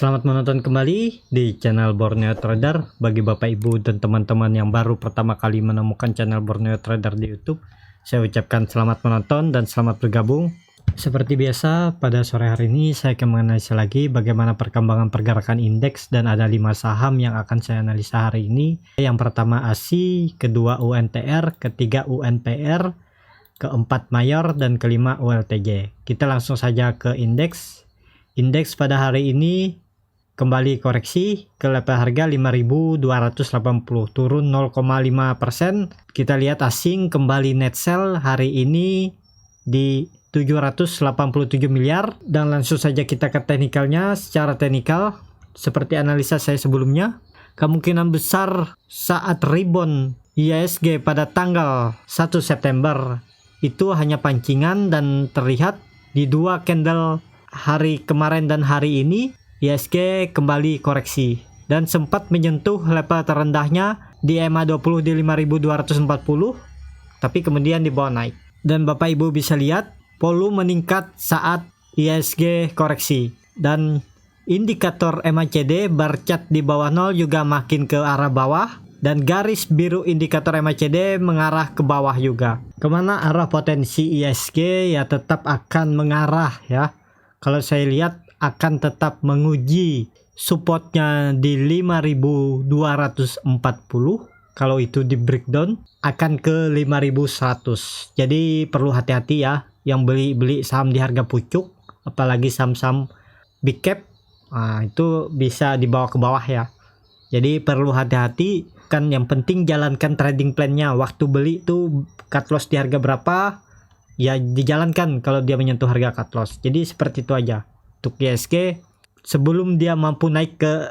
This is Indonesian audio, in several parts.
Selamat menonton kembali di channel Borneo Trader. Bagi Bapak Ibu dan teman-teman yang baru pertama kali menemukan channel Borneo Trader di YouTube, saya ucapkan selamat menonton dan selamat bergabung. Seperti biasa, pada sore hari ini saya akan menganalisa lagi bagaimana perkembangan pergerakan indeks, dan ada 5 saham yang akan saya analisa hari ini. Yang pertama ASI, kedua UNTR, ketiga UNPR, keempat Mayor, dan kelima ULTJ. Kita langsung saja ke indeks. Indeks pada hari ini kembali koreksi ke level harga 5.280, turun 0,5%. Kita lihat asing kembali net sell hari ini di 787 miliar. Dan langsung saja kita ke teknikalnya. Secara teknikal, seperti analisa saya sebelumnya, kemungkinan besar saat rebound IHSG pada tanggal 1 September itu hanya pancingan, dan terlihat di dua candle hari kemarin dan hari ini IHSG kembali koreksi dan sempat menyentuh level terendahnya di EMA20 di 5.240, tapi kemudian dibawa naik. Dan Bapak Ibu bisa lihat volume meningkat saat IHSG koreksi, dan indikator MACD bar chart di bawah 0 juga makin ke arah bawah, dan garis biru indikator MACD mengarah ke bawah juga. Kemana arah potensi IHSG? Ya tetap akan mengarah ya. Kalau saya lihat akan tetap menguji supportnya di 5.240. Kalau itu di breakdown akan ke 5.100. Jadi perlu hati-hati ya yang beli saham di harga pucuk, apalagi saham-saham big cap. Nah, itu bisa dibawa ke bawah ya. Jadi perlu hati-hati, kan yang penting jalankan trading plan-nya. Waktu beli itu cut loss di harga berapa, ya dijalankan kalau dia menyentuh harga cut loss. Jadi seperti itu aja untuk IHSG. Sebelum dia mampu naik ke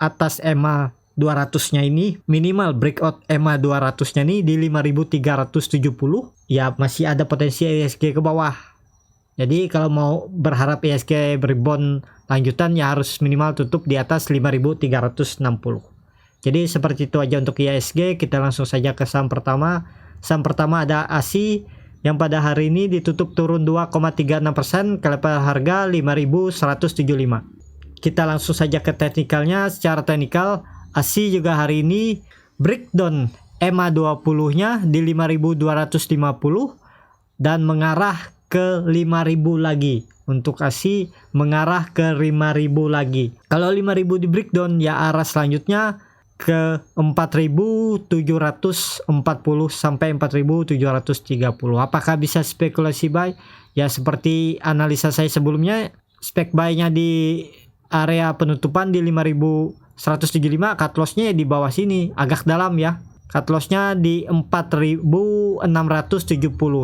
atas EMA 200-nya ini, minimal breakout EMA 200-nya nih di 5.370, ya masih ada potensi IHSG ke bawah. Jadi kalau mau berharap IHSG rebound lanjutan, ya harus minimal tutup di atas 5.360. Jadi seperti itu aja untuk IHSG. Kita langsung saja ke saham pertama. Saham pertama ada ASI yang pada hari ini ditutup turun 2,36% ke level harga 5.175. Kita langsung saja ke teknikalnya. Secara teknikal, ASI juga hari ini breakdown EMA 20-nya di 5.250 dan mengarah ke 5.000 lagi. Untuk ASI mengarah ke 5.000 lagi. Kalau 5.000 di breakdown, ya arah selanjutnya ke 4.740 sampai 4.730. Apakah bisa spekulasi buy? Ya seperti analisa saya sebelumnya, spek buy-nya di area penutupan di 5.175, cut loss-nya di bawah sini, agak dalam ya. Cut loss-nya di 4.670,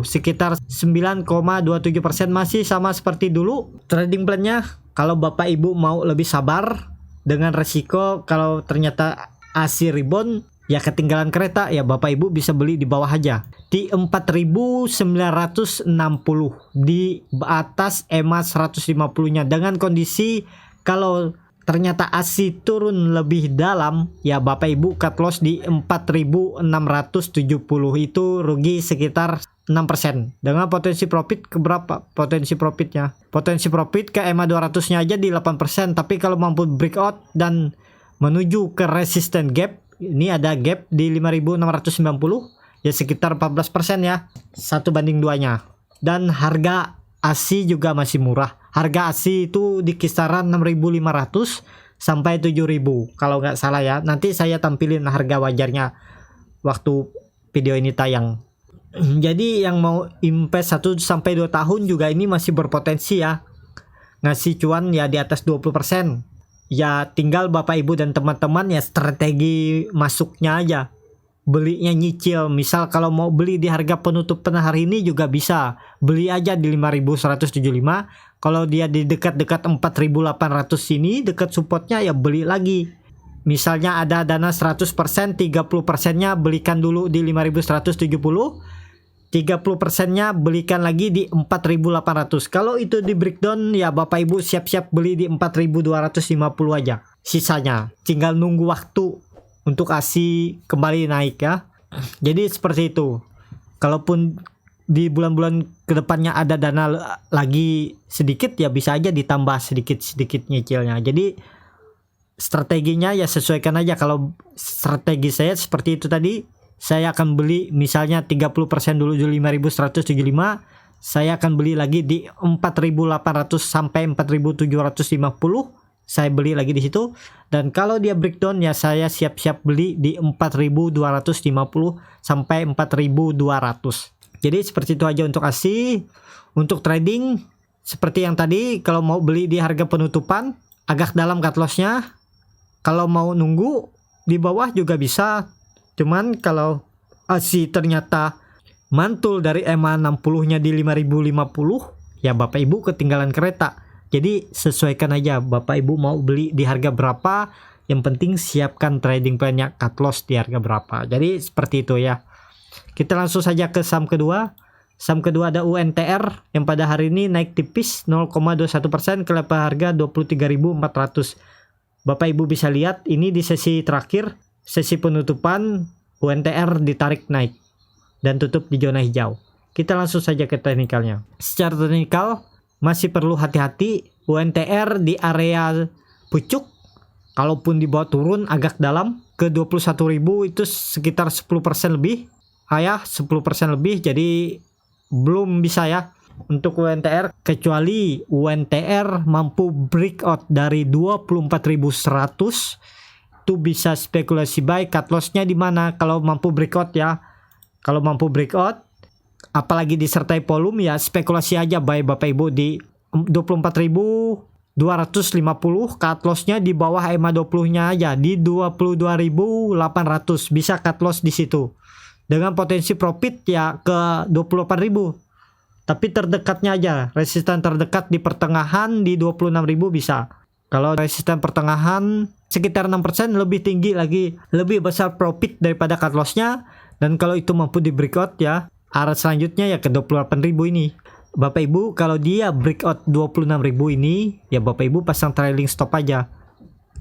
sekitar 9,27%, masih sama seperti dulu. Trading plan-nya, kalau Bapak Ibu mau lebih sabar dengan resiko kalau ternyata ASI rebound, ya ketinggalan kereta, ya Bapak Ibu bisa beli di bawah aja di 4.960, di atas EMA 150-nya. Dengan kondisi kalau ternyata ASI turun lebih dalam, ya Bapak Ibu cut loss di 4.670, itu rugi sekitar 6%. Dengan potensi profit ke berapa? Potensi profitnya, potensi profit ke EMA 200-nya aja di 8%. Tapi kalau mampu breakout dan menuju ke resistance gap, ini ada gap di 5.690, ya sekitar 14% ya, 1:2-nya. Dan harga ASI juga masih murah. Harga ASI itu di kisaran 6.500 sampai 7.000 kalau nggak salah ya. Nanti saya tampilin harga wajarnya waktu video ini tayang. Jadi yang mau invest 1 sampai 2 tahun juga ini masih berpotensi ya, ngasih cuan ya di atas 20%. Ya tinggal Bapak Ibu dan teman-teman ya strategi masuknya aja. Belinya nyicil. Misal kalau mau beli di harga penutupan hari ini juga bisa. Beli aja di 5.175. Kalau dia di dekat-dekat 4.800 sini, dekat supportnya, ya beli lagi. Misalnya ada dana 100%, 30%-nya belikan dulu di 5.170. 30%-nya belikan lagi di 4.800. Kalau itu di breakdown, ya Bapak Ibu siap-siap beli di 4.250 aja. Sisanya tinggal nunggu waktu untuk ASI kembali naik ya. Jadi seperti itu. Kalaupun di bulan-bulan kedepannya ada dana lagi sedikit, ya bisa aja ditambah sedikit-sedikit nyicilnya. Jadi strateginya ya sesuaikan aja. Kalau strategi saya seperti itu tadi, saya akan beli misalnya 30% dulu di 5.175, saya akan beli lagi di 4.800 sampai 4.750, saya beli lagi di situ. Dan kalau dia breakdown ya saya siap-siap beli di 4.250 sampai 4.200. Jadi seperti itu aja untuk ASI. Untuk trading seperti yang tadi, kalau mau beli di harga penutupan agak dalam cut loss-nya. Kalau mau nunggu di bawah juga bisa. Cuman kalau ASI ternyata mantul dari EMA 60-nya di 5.050, ya Bapak Ibu ketinggalan kereta. Jadi sesuaikan aja Bapak Ibu mau beli di harga berapa, yang penting siapkan trading plan-nya, cut loss di harga berapa. Jadi seperti itu ya. Kita langsung saja ke saham kedua. Saham kedua ada UNTR yang pada hari ini naik tipis 0,21% ke level harga 23.400. Bapak Ibu bisa lihat ini di sesi terakhir, sesi penutupan UNTR ditarik naik dan tutup di zona hijau. Kita langsung saja ke teknikalnya. Secara teknikal masih perlu hati-hati. UNTR di area pucuk, kalaupun dibawa turun agak dalam ke 21.000 itu sekitar 10% lebih. 10% lebih, jadi belum bisa ya untuk UNTR, kecuali UNTR mampu breakout dari 24.100 itu bisa spekulasi buy. Cut loss-nya di mana kalau mampu breakout ya. Kalau mampu breakout apalagi disertai volume ya spekulasi aja buy Bapak Ibu di 24.250. Cut loss-nya di bawah EMA 20-nya aja di 22.800, bisa cut loss di situ dengan potensi profit ya ke 28.000. Tapi terdekatnya aja, resisten terdekat di pertengahan di 26.000 bisa. Kalau resisten pertengahan sekitar 6% lebih tinggi lagi, lebih besar profit daripada cut loss-nya. Dan kalau itu mampu di breakout ya, arah selanjutnya ya ke 28.000 ini. Bapak Ibu kalau dia breakout 26.000 ini, ya Bapak Ibu pasang trailing stop aja.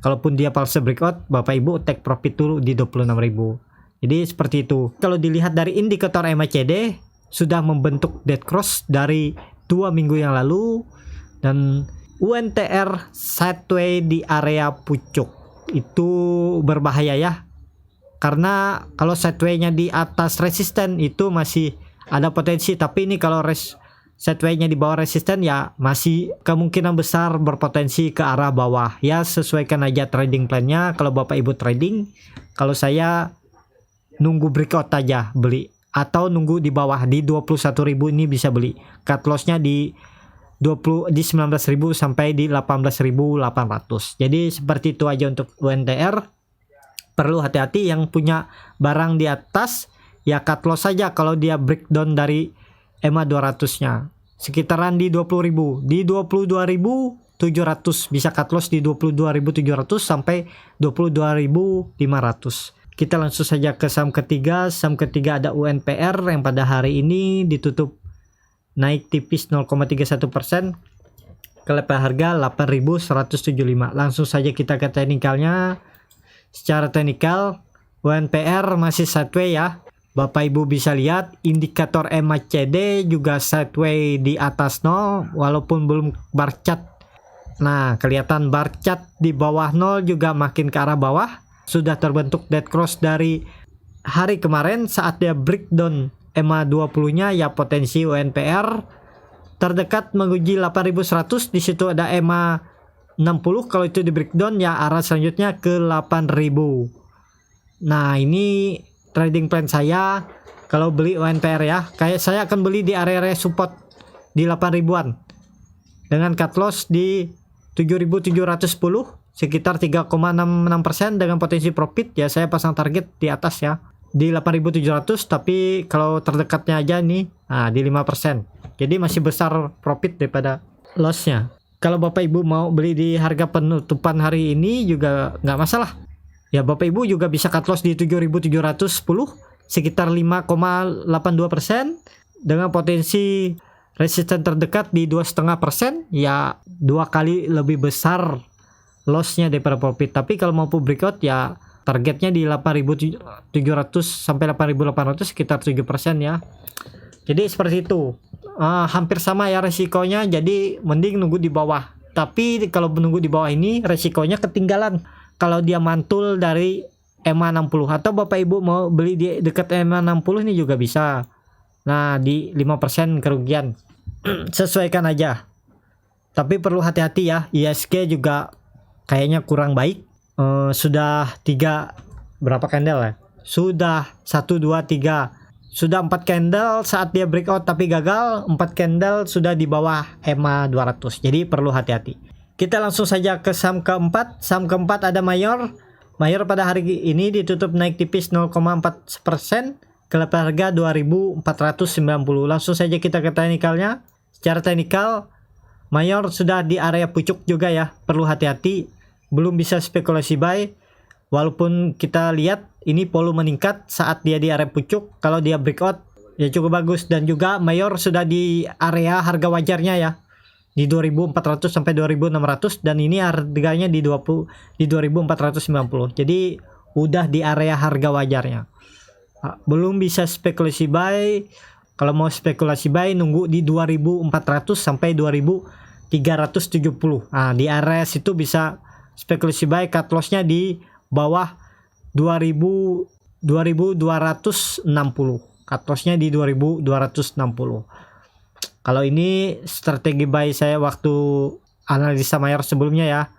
Kalaupun dia palsu breakout, Bapak Ibu take profit dulu di 26.000. Jadi seperti itu. Kalau dilihat dari indikator MACD sudah membentuk dead cross dari 2 minggu yang lalu, dan UNTR sideway di area pucuk itu berbahaya ya. Karena kalau sideway-nya di atas resisten itu masih ada potensi, tapi ini kalau sideway-nya di bawah resisten ya masih kemungkinan besar berpotensi ke arah bawah. Ya sesuaikan aja trading plan-nya kalau Bapak Ibu trading. Kalau saya nunggu breakout aja beli, atau nunggu di bawah di 21.000 ini bisa beli. Cut loss-nya di 19.000 sampai di 18.800. Jadi seperti itu aja untuk UNTR. Perlu hati-hati yang punya barang di atas ya cut loss saja kalau dia breakdown dari EMA 200-nya. Sekitaran di 20.000, di 22.700 bisa cut loss di 22.700 sampai 22.500. Kita langsung saja ke saham ketiga. Saham ketiga ada UNPR yang pada hari ini ditutup naik tipis 0,31% ke level harga 8.175. Langsung saja kita ke teknikalnya. Secara teknikal UNPR masih sideway ya. Bapak Ibu bisa lihat indikator MACD juga sideway di atas 0 walaupun belum bar chart. Nah, kelihatan bar chart di bawah 0 juga makin ke arah bawah. Sudah terbentuk dead cross dari hari kemarin saat dia breakdown EMA 20-nya ya, potensi UNPR terdekat menguji 8.100. Di situ ada EMA 60, kalau itu di breakdown ya arah selanjutnya ke 8.000. Nah, ini trading plan saya kalau beli UNPR ya. Kayak saya akan beli di area support di 8.000-an dengan cut loss di 7.710, sekitar 3,66% dengan potensi profit ya. Saya pasang target di atas ya di 8.700, tapi kalau terdekatnya aja nih di 5%. Jadi masih besar profit daripada lossnya. Kalau Bapak Ibu mau beli di harga penutupan hari ini juga nggak masalah ya. Bapak Ibu juga bisa cut loss di 7.710, sekitar 5,82% dengan potensi resisten terdekat di 2,5%, ya 2 kali lebih besar lossnya daripada profit. Tapi kalau mampu breakout ya targetnya di 8.700 sampai 8.800, sekitar 7% ya. Jadi seperti itu. Hampir sama ya resikonya, jadi mending nunggu di bawah. Tapi kalau menunggu di bawah ini resikonya ketinggalan kalau dia mantul dari EMA 60, atau Bapak Ibu mau beli di dekat EMA 60 ini juga bisa. Nah, di 5% kerugian. Sesuaikan aja. Tapi perlu hati-hati ya, ISG juga kayaknya kurang baik. Sudah 3 berapa candle ya? Sudah 1 2 3. Sudah 4 candle saat dia breakout tapi gagal, 4 candle sudah di bawah EMA 200. Jadi perlu hati-hati. Kita langsung saja ke saham keempat. Saham keempat ada Mayor. Mayor pada hari ini ditutup naik tipis 0,4% ke level harga 2490. Langsung saja kita ke teknikalnya. Secara teknikal Mayor sudah di area pucuk juga ya, perlu hati-hati, belum bisa spekulasi buy. Walaupun kita lihat ini volume meningkat saat dia di area pucuk, kalau dia breakout ya cukup bagus. Dan juga Mayor sudah di area harga wajarnya ya, di 2400 sampai 2600, dan ini harganya di 2490. Jadi udah di area harga wajarnya. Belum bisa spekulasi buy. Kalau mau spekulasi buy nunggu di 2400 sampai 2370. Nah, di area situ bisa spekulasi buy, cut loss-nya di bawah 2260. Cut loss-nya di 2260. Kalau ini strategi buy saya waktu analisa Mayor sebelumnya ya,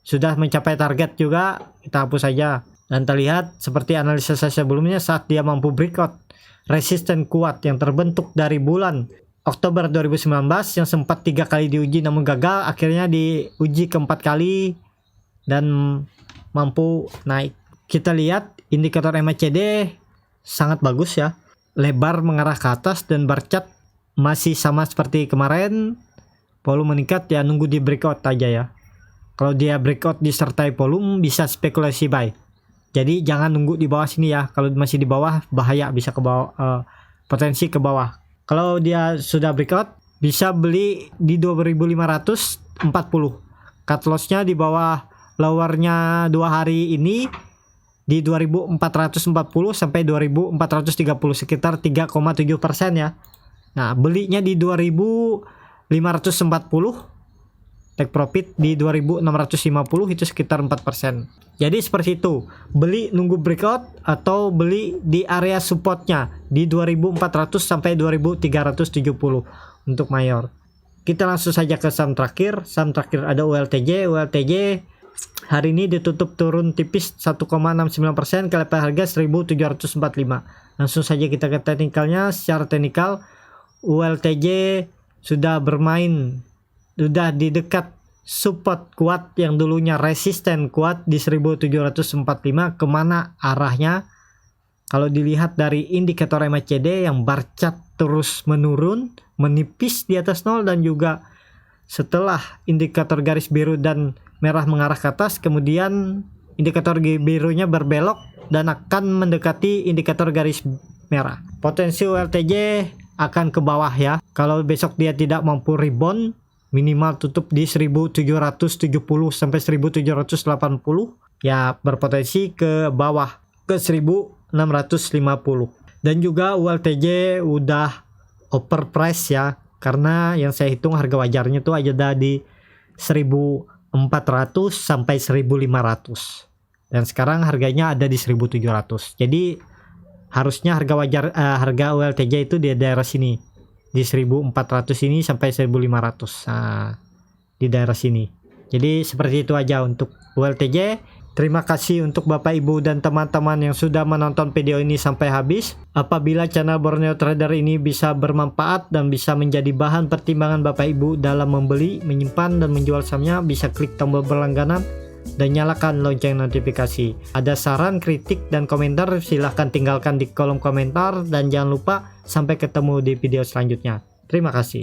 sudah mencapai target juga, kita hapus saja. Dan terlihat seperti analisa saya sebelumnya, saat dia mampu breakout resisten kuat yang terbentuk dari bulan Oktober 2019 yang sempat 3 kali diuji namun gagal, akhirnya diuji keempat kali dan mampu naik. Kita lihat indikator MACD sangat bagus ya, lebar mengarah ke atas, dan bar chart masih sama seperti kemarin, volume meningkat ya, nunggu di breakout aja ya. Kalau dia breakout disertai volume bisa spekulasi buy. Jadi jangan nunggu di bawah sini ya. Kalau masih di bawah bahaya, bisa ke bawah, potensi ke bawah. Kalau dia sudah breakout bisa beli di 2540. Cut loss-nya di bawah lowernya 2 hari ini di 2440 sampai 2430, sekitar 3,7% ya. Nah, belinya di 2540, take profit di 2650, itu sekitar 4%. Jadi seperti itu, beli nunggu breakout atau beli di area supportnya di 2400 sampai 2370 untuk Mayor. Kita langsung saja ke saham terakhir. Saham terakhir ada ULTJ. ULTJ hari ini ditutup turun tipis 1,69% ke level harga 1745. Langsung saja kita ke teknikalnya. Secara teknikal ULTJ sudah bermain, sudah di dekat support kuat yang dulunya resisten kuat di 1745. Kemana arahnya? Kalau dilihat dari indikator MACD yang bar chart terus menurun, menipis di atas 0, dan juga setelah indikator garis biru dan merah mengarah ke atas, kemudian indikator birunya berbelok dan akan mendekati indikator garis merah. Potensi ULTJ akan ke bawah ya. Kalau besok dia tidak mampu rebound, minimal tutup di 1770 sampai 1780 ya, berpotensi ke bawah ke 1650. Dan juga ULTJ udah overprice ya, karena yang saya hitung harga wajarnya tuh ada di 1400 sampai 1500, dan sekarang harganya ada di 1700. Jadi harusnya harga wajar harga ULTJ itu di daerah sini, di 1400 ini sampai 1500. Nah, di daerah sini. Jadi seperti itu aja untuk ULTJ. Terima kasih untuk Bapak Ibu dan teman-teman yang sudah menonton video ini sampai habis. Apabila channel Borneo Trader ini bisa bermanfaat dan bisa menjadi bahan pertimbangan Bapak Ibu dalam membeli, menyimpan, dan menjual sahamnya, bisa klik tombol berlangganan dan nyalakan lonceng notifikasi. Ada saran, kritik, dan komentar, silahkan tinggalkan di kolom komentar. Dan jangan lupa, sampai ketemu di video selanjutnya. Terima kasih.